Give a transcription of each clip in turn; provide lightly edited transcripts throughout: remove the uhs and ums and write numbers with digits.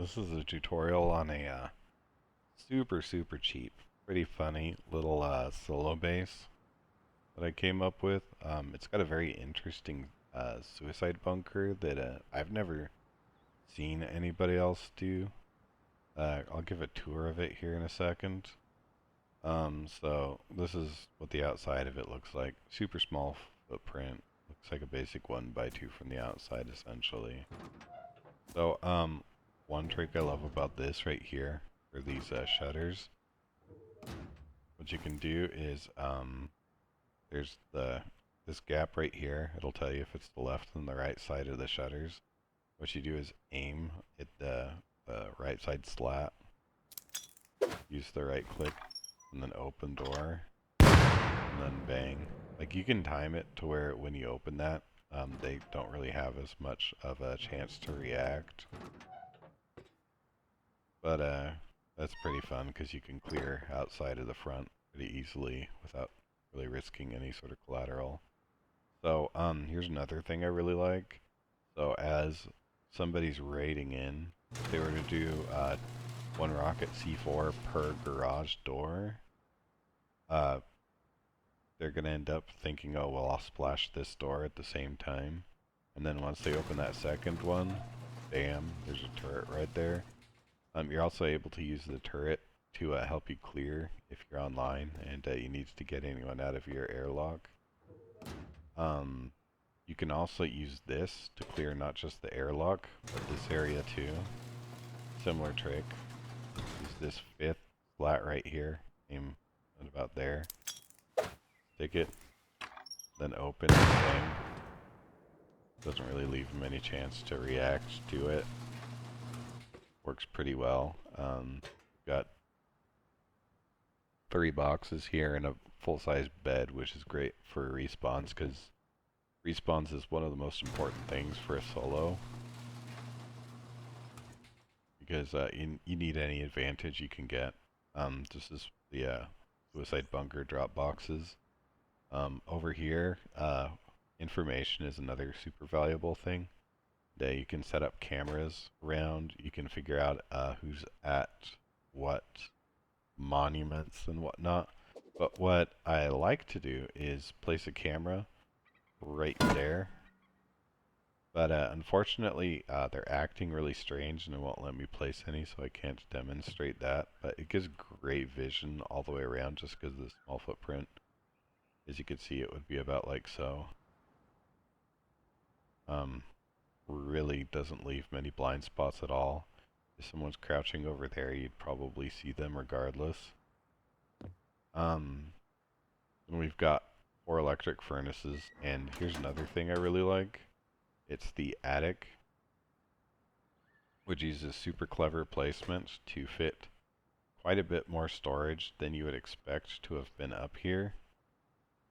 This is a tutorial on a super cheap, pretty funny little solo base that I came up with. It's got a very interesting suicide bunker that I've never seen anybody else do. I'll give a tour of it here in a second. So this is what the outside of it looks like. Super small footprint. Looks like a basic 1x2 from the outside essentially. So one trick I love about this right here are these shutters. What you can do is there's this gap right here. It'll tell you if it's the left and the right side of the shutters. What you do is aim at the right side slat, use the right click, and then open door, and then bang. Like you can time it to where when you open that, they don't really have as much of a chance to react. But that's pretty fun because you can clear outside of the front pretty easily without really risking any sort of collateral. So here's another thing I really like. So as somebody's raiding in, if they were to do one rocket C4 per garage door, they're going to end up thinking, oh, well, I'll splash this door at the same time. And then once they open that second one, bam, there's a turret right there. You're also able to use the turret to help you clear if you're online and you need to get anyone out of your airlock. You can also use this to clear not just the airlock, but this area too. Similar trick. Use this fifth flat right here, aim at about there. Stick it, then open and bang. Doesn't really leave them any chance to react to it. Works pretty well. Got 3 boxes here and a full-size bed, which is great for respawns because respawns is one of the most important things for a solo. Because you need any advantage you can get. This is the suicide bunker drop boxes. Over here, information is another super valuable thing. That you can set up cameras around. You can figure out who's at what monuments and whatnot. But what I like to do is place a camera right there. But unfortunately, they're acting really strange and it won't let me place any, so I can't demonstrate that. But it gives great vision all the way around just because of the small footprint. As you can see, it would be about like so. Really doesn't leave many blind spots at all. If someone's crouching over there, you'd probably see them regardless. And we've got 4 electric furnaces, and here's another thing I really like. It's the attic, which uses super clever placements to fit quite a bit more storage than you would expect to have been up here,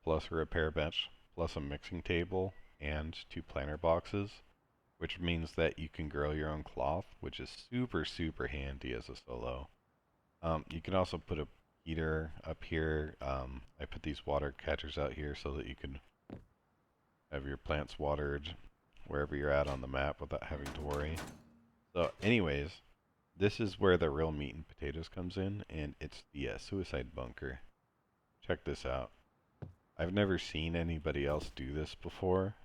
plus a repair bench, plus a mixing table, and 2 planter boxes, which means that you can grow your own cloth, which is super handy as a solo. You can also put a heater up here. I put these water catchers out here so that you can have your plants watered wherever you're at on the map without having to worry. So anyways, this is where the real meat and potatoes comes in, and it's the suicide bunker. Check this out. I've never seen anybody else do this before.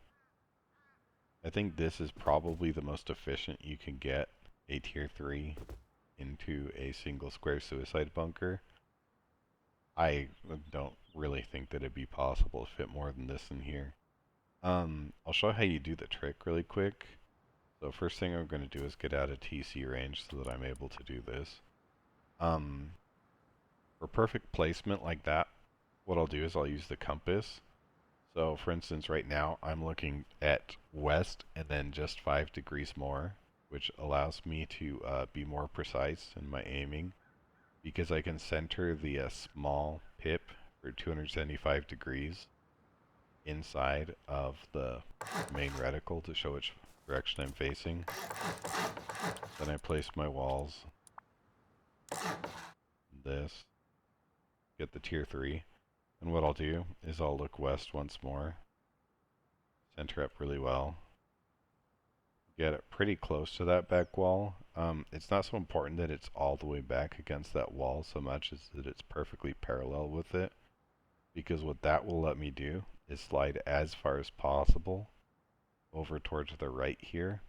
I think this is probably the most efficient you can get a tier 3 into a single square suicide bunker. I don't really think that it'd be possible to fit more than this in here. I'll show how you do the trick really quick. So first thing I'm going to do is get out of TC range so that I'm able to do this. For perfect placement like that, what I'll do is I'll use the compass. So for instance, right now I'm looking at west and then just 5 degrees more, which allows me to be more precise in my aiming because I can center the small pip for 275 degrees inside of the main reticle to show which direction I'm facing. Then I place my walls. This. Get the tier 3. And what I'll do is I'll look west once more. Center up really well. get it pretty close to that back wall. It's not so important that it's all the way back against that wall so much as that it's perfectly parallel with it. Because what that will let me do is slide as far as possible over towards the right here.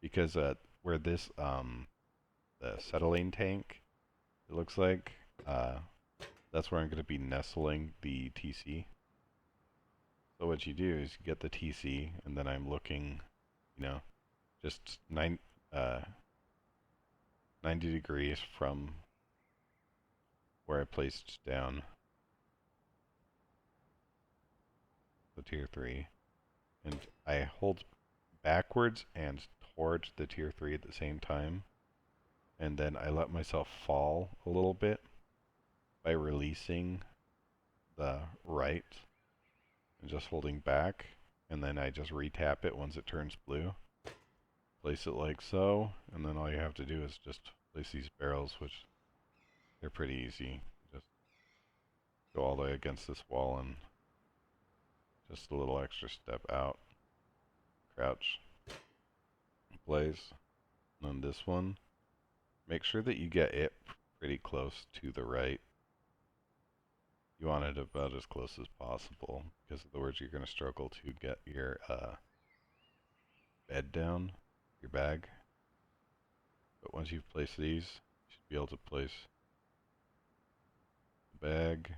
Because where this the acetylene tank, it looks like, that's where I'm going to be nestling the TC. So what you do is you get the TC, and then I'm looking, you know, just 90 degrees from where I placed down the tier 3. And I hold backwards and towards the tier 3 at the same time. And then I let myself fall a little bit by releasing the right and just holding back. And then I just retap it once it turns blue. Place it like so, and then all you have to do is just place these barrels, which they're pretty easy. Just go all the way against this wall and just a little extra step out. Crouch. Place. And then this one. Make sure that you get it pretty close to the right. You want it about as close as possible, because otherwise you're going to struggle to get your bed down, your bag. But once you've placed these, you should be able to place the bag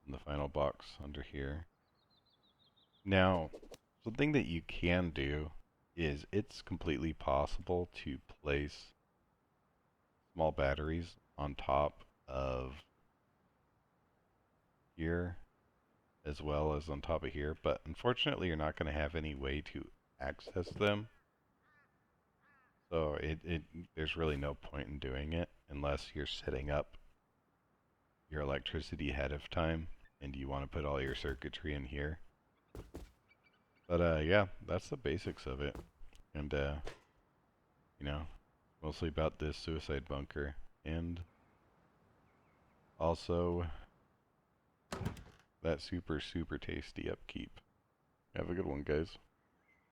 in the final box under here. Now, something that you can do is it's completely possible to place small batteries on top of here as well as on top of here, but unfortunately you're not going to have any way to access them. So there's really no point in doing it unless you're setting up your electricity ahead of time and you want to put all your circuitry in here. But yeah, that's the basics of it. And you know, mostly about this suicide bunker and also that super tasty upkeep. Have a good one, guys.